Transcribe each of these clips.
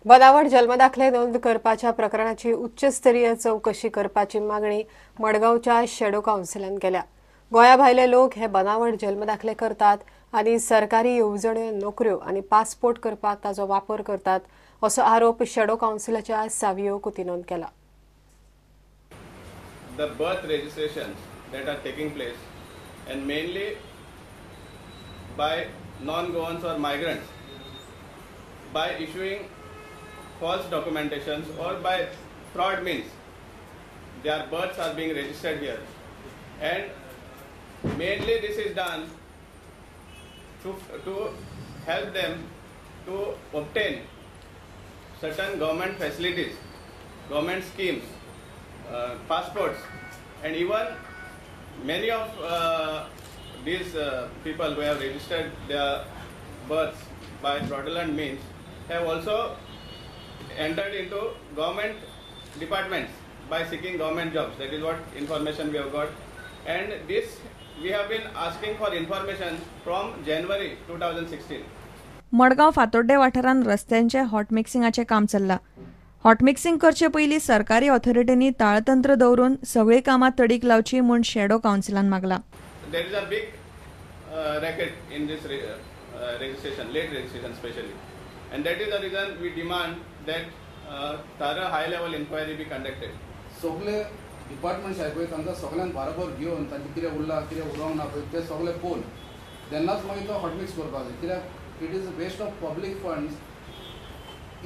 बनावट जन्मदाखले नोंद करपाच्या प्रकरणाची उच्चस्तरीय चौकशी करपाची मागणी मडगावच्या शॅडो काउन्सिलान केल्या। गोंया भायले लोक हे बनावट जन्मदाखले करतात आणि सरकारी येवजण्यो, नोकऱ्यो आणि पासपोर्ट करपाक ताचो वापर करतात असो आरोप शॅडो काउन्सिलाच्या सावियो कुतिनोन केला। The birth registrations that are taking place and mainly by non-Goans or migrants by issuing false documentations or by fraud means their births are being registered here, and mainly this is done to help them to obtain certain government facilities, government schemes, passports, and even many of these people who have registered their births by fraudulent means have also entered into government departments by seeking government jobs. That is what information we have got, and this we have been asking for information from January 2016. Madgaon फातोड्डे वाठारांत रस्त्यांचे hot मिक्सिंगाचे काम चल्लां। Hot mixing करचे पयलीं सरकारी ऑथॉरिटींनी ताळतंत्र दवरून सगळी कामां तडीक लावची म्हूण shadow काउन्सिलान मागला। There is a big racket in this registration, late registration especially, and that is the reason we demand that thorough high-level inquiry be conducted. सगळे डिपार्टमेंट्स आहे पळय तांकां सगळ्यांक बरोबर घेवन तांचे कितें उरलां कितें उरोंक ना पळय ते सगळे पळोवन तेन्नाच मागीर तो हॉट मिक्स करपाक जाय। कित्याक it is a waste of public funds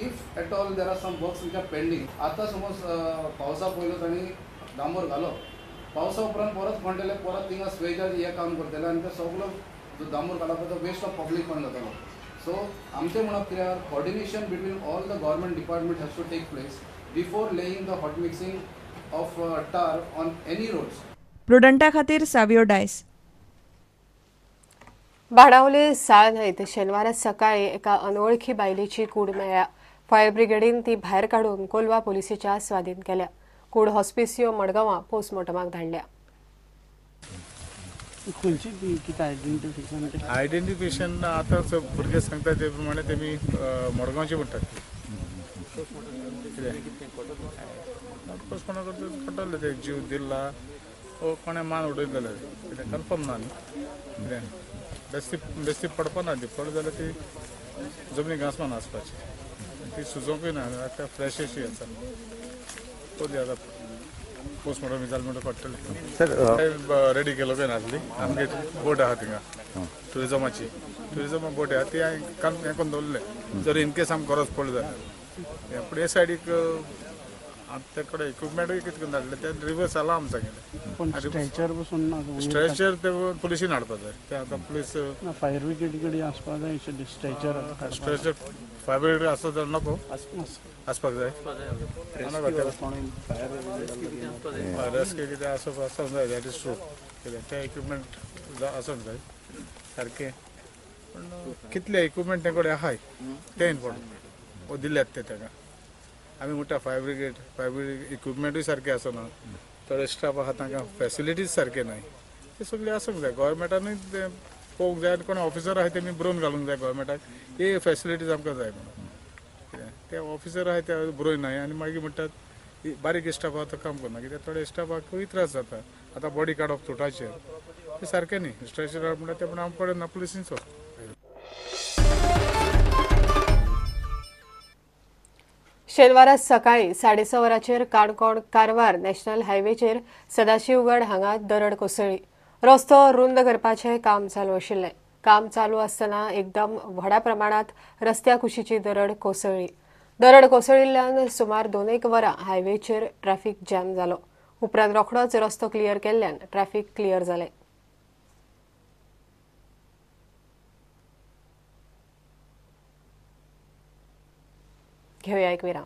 if at all there are some works which are pending. आतां समज पावसा पयलो तांणी डांबर घालो, पावसा उपरांत परत म्हणटले परत थिंगा स्वेजार हे काम करतले आनी ते सगळो जो डांबर घाला पळय तो वेस्ट ऑफ पब्लीक फंड जातालो। सो आमचें म्हणप कित्याक coordination between all the government department has to take place before laying the hot mixing of tar on any roads. प्रुडंटा खातीर सावियो डायस। बाणावले साळ न्हंयत शेनवारा सकाळी एका अनवळखी बायलेची कूड मेळ्ळ्या। फायर ब्रिगेडीन ती भायर काडून कोलवा पुलिसेच्या स्वाधीन केल्या। कूड हॉस्पिसियो मडगांवां पोस्टमॉर्टमाक धाडल्या। आयडेंटिफिकेशन आता भुरगे सांगता ते प्रमाणे तेमी मडगांवचे म्हणटात। पोस्टमॉर्टम करता कळटलें ते जीव दिला वो कोणें मान उडयलेले कितें कन्फर्म ना न्ही। बेस्ती पडपा ना ती पड जाल्यार ती जमनी घांस मान आसपाची ती सुजोवंकूय ना आतां फ्रेश अशी आसा। पळोवया आतां पोस्टमॉर्टम जालें म्हणटा कळटलें। रेडी केलो काय नासली आमगे बोट आहा थिंगा ट्युरिजमा बोट आहा ती हांवें हें करून दवरलें जर इन केस आमकां गरज पडली जाल्यार। पूण हे सायडीक ते कडेन इक्विपमेंटूय कितें करून धाडले ते रिवर्स जाला आमचा स्ट्रेचर ते पुलिसीन हाडपा जाय ते आतां पुलीस फायर ब्रिगेडी कडेन आसपा जाय स्ट्रेचर फायर ब्रिगेड आसता जाल्यार नको आसपाक जाय। रेस्क्यू कितें आसपाक जाय दॅट इज ट्रू कित्याक ते इक्विपमेंट आसूंक जाय सारकें। पूण कितले इक्विपमेंट ते कडेन आहाय ते इम्पॉर्टंट वो दिल्यात ते ताका। आमी म्हणटा फायर ब्रिगेड इक्विपमेंटूय सारकें आसना, थोडे स्टाफ आहा तांकां फॅसिलिटीज सारके नाय, ते सगळे आसूंक जाय। गोवोरमेंटानूय ते पळोवंक जाय आनी कोण ऑफिसर आहाय तेमी बरोवन घालूंक जाय गोवोरमेंटाक हे फॅसिलिटीज आमकां जाय म्हणून। ते ऑफिसर आहाय ते बरोयनाय आनी मागीर म्हणटात बारीक स्टाफ आहा तो काम करना कित्याक थोडे स्टाफाकूय त्रास जाता। आतां बॉडी काडप चुटाचेर ते सारकें न्ही स्ट्रेचर म्हणटा ते पूण आमचे कडेन ना पुलिसींचो। शेनवारा सकाळी 6:30 वरांचेर काणकोण कारवार नॅशनल हायवेचेर सदाशिवगड हांगा दरड कोसळ्ळी। रस्तो रुंद करपाचें काम चालू आशिल्लें। काम चालू आसतना एकदम व्हडा प्रमाणात रस्त्या कुशीची दरड कोसळ्ळी। दरड कोसळिल्ल्यान सुमार 2 वरां हायवेचेर ट्रॅफिक जॅम जालो। उपरांत रोखडोच रस्तो क्लियर केल्ल्यान ट्रॅफिक क्लियर जालें। घेवया एक विराम।